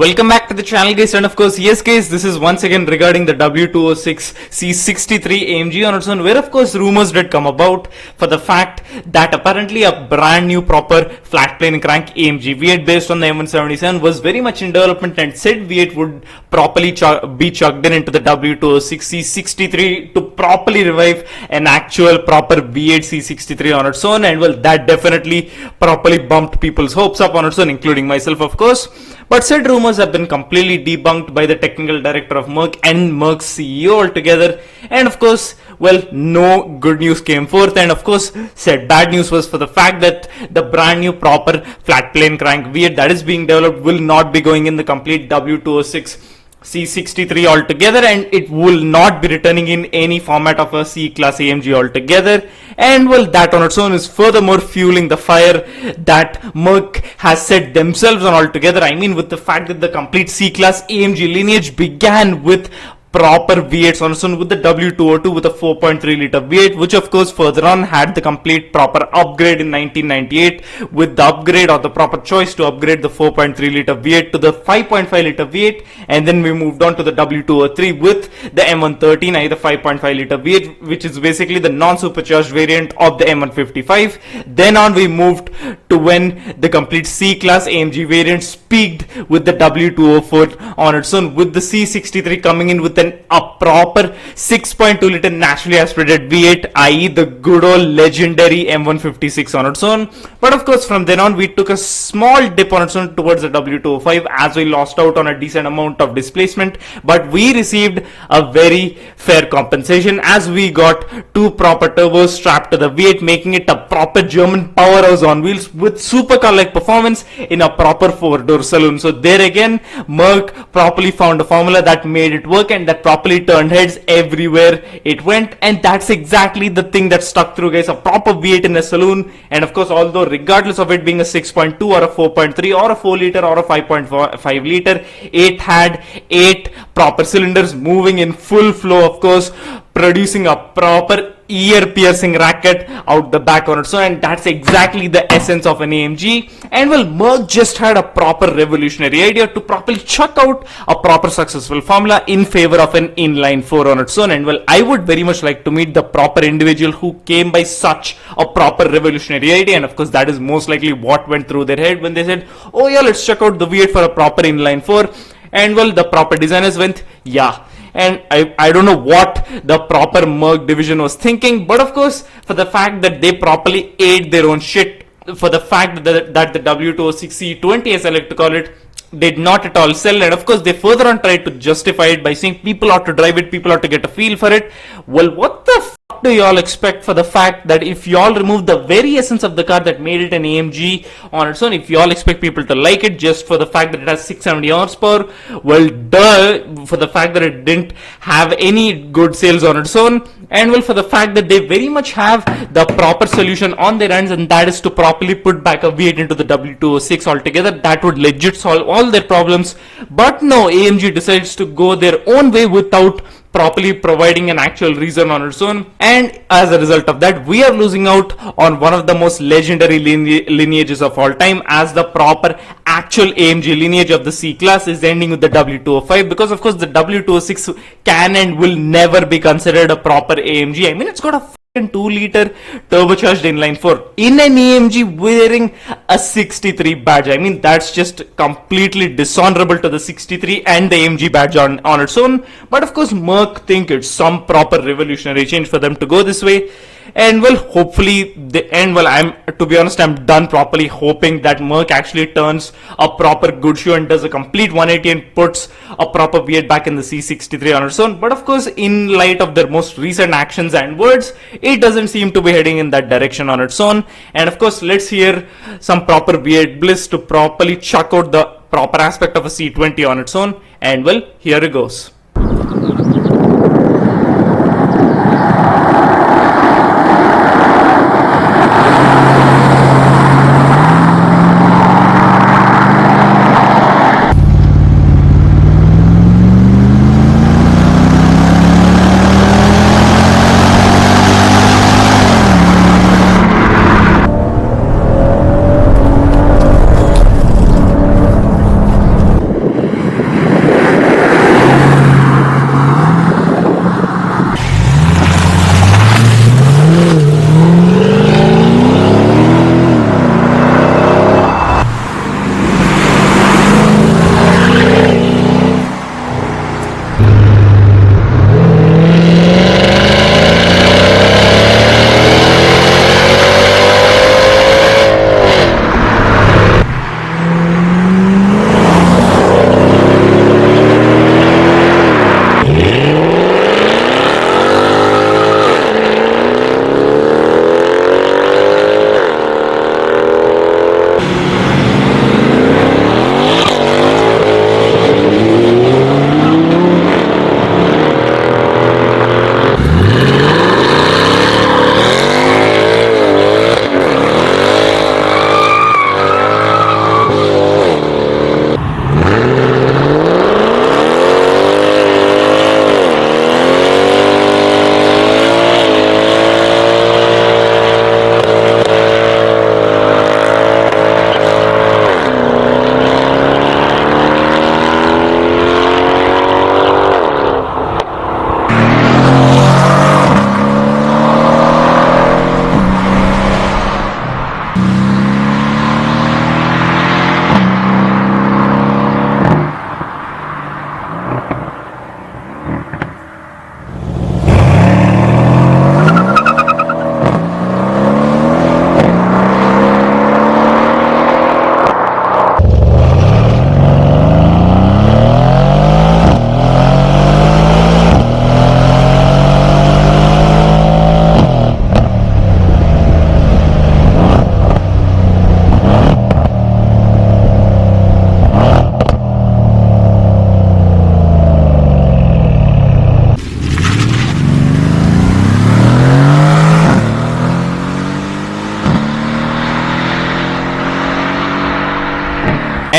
Welcome back to the channel, guys, and of course, yes guys, this is once again regarding the W206 C63 Amg on its own, where of course rumors did come about for the fact that apparently a brand new proper flat plane crank Amg V8 based on the M177 was very much in development, and said V8 would properly be chucked into the W206 C63 to properly revive an actual proper V8 C63 on its own. And well, that definitely properly bumped people's hopes up on its own, including myself of course. But said rumors have been completely debunked by the technical director of Merck and Merck's CEO altogether. And of course, well, no good news came forth. And of course, said bad news was for the fact that the brand new proper flat plane crank V8 that is being developed will not be going in the complete W206 C63 altogether, and it will not be returning in any format of a C-class AMG altogether. And well, that on its own is furthermore fueling the fire that Merck has set themselves on altogether. I mean, with the fact that the complete C-class AMG lineage began with proper V8s on its own, with the W202 with a 4.3 liter V8, which of course further on had the complete proper upgrade in 1998 with the upgrade, or the proper choice to upgrade the 4.3 liter V8 to the 5.5 liter V8, and then we moved on to the W203 with the M113, either 5.5 liter V8, which is basically the non-supercharged variant of the M155. Then on we moved to when the complete C-class AMG variants peaked with the W204 on its own, with the C63 coming in with a proper 6.2 liter naturally aspirated V8, i.e. the good old legendary M156 on its own. But of course, from then on we took a small dip on its own towards the W205 as we lost out on a decent amount of displacement, but we received a very fair compensation as we got two proper turbos strapped to the V8, making it a proper German powerhouse on wheels with supercar like performance in a proper 4-door saloon. So there again, Merck properly found a formula that made it work, and that properly turned heads everywhere it went. And that's exactly the thing that stuck through, guys. A proper V8 in a saloon. And of course, although regardless of it being a 6.2 or a 4.3 or a 4 liter or a 5.5 liter, it had 8 proper cylinders moving in full flow, of course, producing a proper ear-piercing racket out the back on it. So, and that's exactly the essence of an AMG. And well, Merck just had a proper revolutionary idea to properly chuck out a proper successful formula in favor of an inline 4 on its own. And well, I would very much like to meet the proper individual who came by such a proper revolutionary idea. And of course, that is most likely what went through their head when they said, oh yeah, let's check out the V8 for a proper inline 4. And well, the proper designers went, yeah. And I don't know what the proper Merck division was thinking, but of course, for the fact that they properly ate their own shit, for the fact that the W206 C20, as I like to call it, did not at all sell. And of course, they further on tried to justify it by saying people ought to drive it, people ought to get a feel for it. Well, what the fuck do y'all expect for the fact that if y'all remove the very essence of the car that made it an AMG on its own, if y'all expect people to like it just for the fact that it has 670 horsepower, well, duh, for the fact that it didn't have any good sales on its own. And well, for the fact that they very much have the proper solution on their hands, and that is to properly put back a V8 into the W206 altogether, that would legit solve all their problems. But no, AMG decides to go their own way without properly providing an actual reason on its own. And as a result of that, we are losing out on one of the most legendary lineages of all time, as the proper actual AMG lineage of the C class is ending with the W205, because of course the W206 can and will never be considered a proper AMG. I mean, it's got a 2 liter turbocharged inline 4 in an AMG wearing a 63 badge. I mean, that's just completely dishonorable to the 63 and the AMG badge on its own. But of course, Merck think it's some proper revolutionary change for them to go this way. And well, hopefully, I'm to be honest, I'm done properly hoping that Merck actually turns a proper good shoe and does a complete 180 and puts a proper V8 back in the C63 on its own. But of course, in light of their most recent actions and words, it doesn't seem to be heading in that direction on its own. And of course, let's hear some proper V8 bliss to properly chuck out the proper aspect of a C20 on its own. And well, here it goes.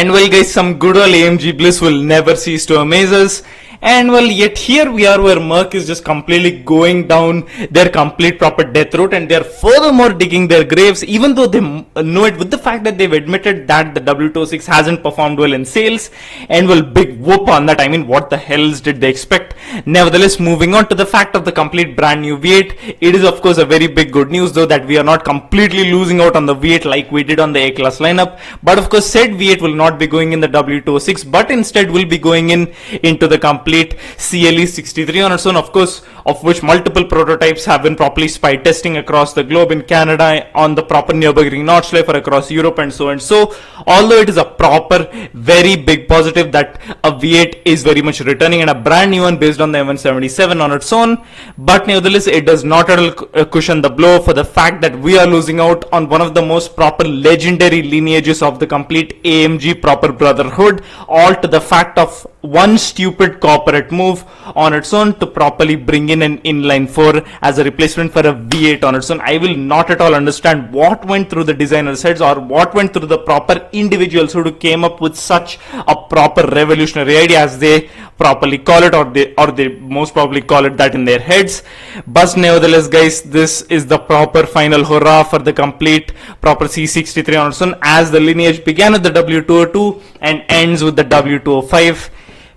And well guys, some good old AMG bliss will never cease to amaze us. And well, yet here we are where Merc is just completely going down their complete proper death route, and they are furthermore digging their graves, even though they know it, with the fact that they've admitted that the W206 hasn't performed well in sales. And well, big whoop on that. I mean, what the hells did they expect? Nevertheless, moving on to the fact of the complete brand new V8, it is of course a very big good news though that we are not completely losing out on the V8 like we did on the A-class lineup. But of course, said V8 will not be going in the W206, but instead will be going into the complete C63 on its own, of course, of which multiple prototypes have been properly spy testing across the globe, in Canada, on the proper Nürburgring Nordschleife, across Europe, and so and so. Although it is a proper, very big positive that a V8 is very much returning, and a brand new one based on the M177 on its own, but nevertheless, it does not at all cushion the blow for the fact that we are losing out on one of the most proper legendary lineages of the complete AMG proper brotherhood, all to the fact of one stupid corporate move on its own to properly bring in an inline 4 as a replacement for a V8 on its own. I will not at all understand what went through the designer's heads, or what went through the proper individuals who came up with such a proper revolutionary idea, as they properly call it, or they most probably call it that in their heads. But nevertheless guys, this is the proper final hurrah for the complete proper C63 on its own, as the lineage began with the W202 and ends with the W205.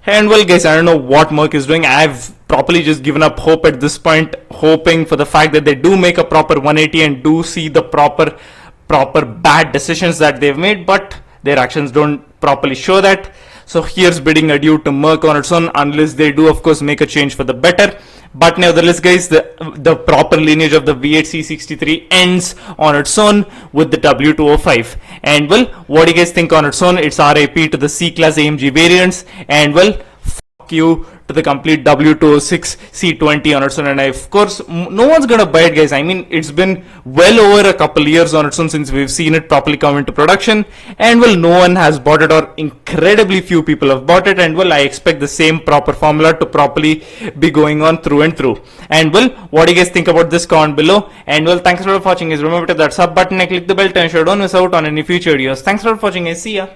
And well guys, I don't know what Merc is doing. I've properly just given up hope at this point, hoping for the fact that they do make a proper 180 and do see the proper bad decisions that they've made, but their actions don't properly show that. So here's bidding adieu to Merc on its own, unless they do of course make a change for the better. But nevertheless guys, the proper lineage of the V8 C63 ends on its own with the W205. And well, what do you guys think on its own? It's RIP to the C-class AMG variants, and well, fuck you to the complete W206 C20 on its own. And of course, no one's gonna buy it guys. I mean, it's been well over a couple years on its own since we've seen it properly come into production, and well, no one has bought it, or incredibly few people have bought it. And well, I expect the same proper formula to properly be going on through and through. And well, what do you guys think about this? Comment below. And well, thanks a lot for watching guys. Remember to hit that sub button and click the bell to ensure you don't miss out on any future videos. Thanks a lot for watching guys. See ya.